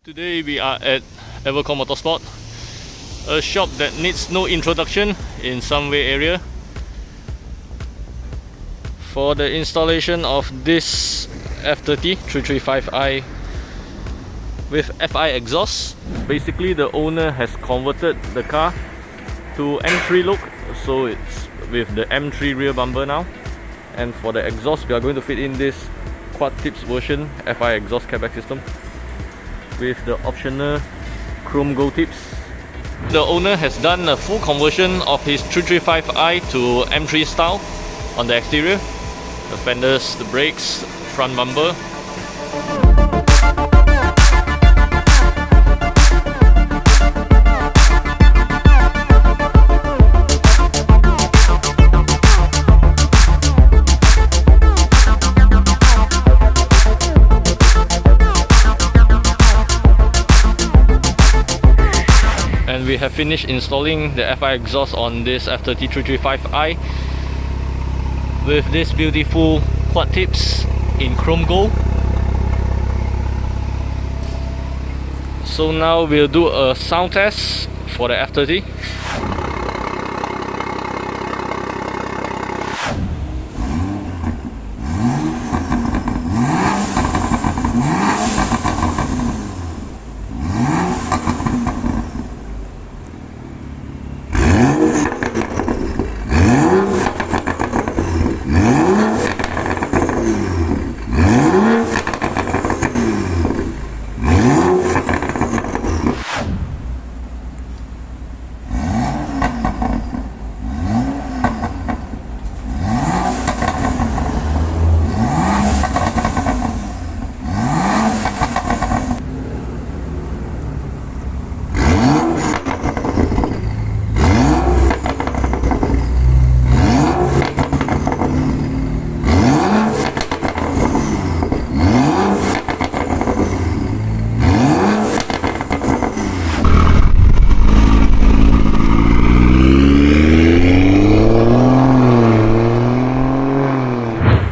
Today we are at Evercore Motorsport, a shop that needs no introduction in some way area. For the installation of this F30 335I with FI exhaust, basically the owner has converted the car to M3 look, so it's with the M3 rear bumper now. And for the exhaust, we are going to fit in this quad tips version FI exhaust catback system with the optional chrome gold tips. The owner has done a full conversion of his 335i to M3 style on the exterior. The fenders, the brakes, front bumper. And we have finished installing the FI exhaust on this F30 335i with this beautiful quad tips in chrome gold. So now we'll do a sound test for the F30.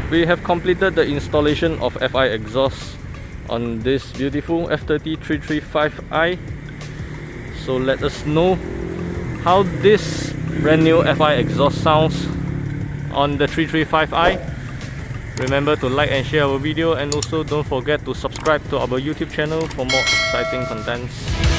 We have completed the installation of FI exhaust on this beautiful F30 335i. So let us know how this brand new FI exhaust sounds on the 335i. Remember to like and share our video, and also don't forget to subscribe to our YouTube channel for more exciting contents.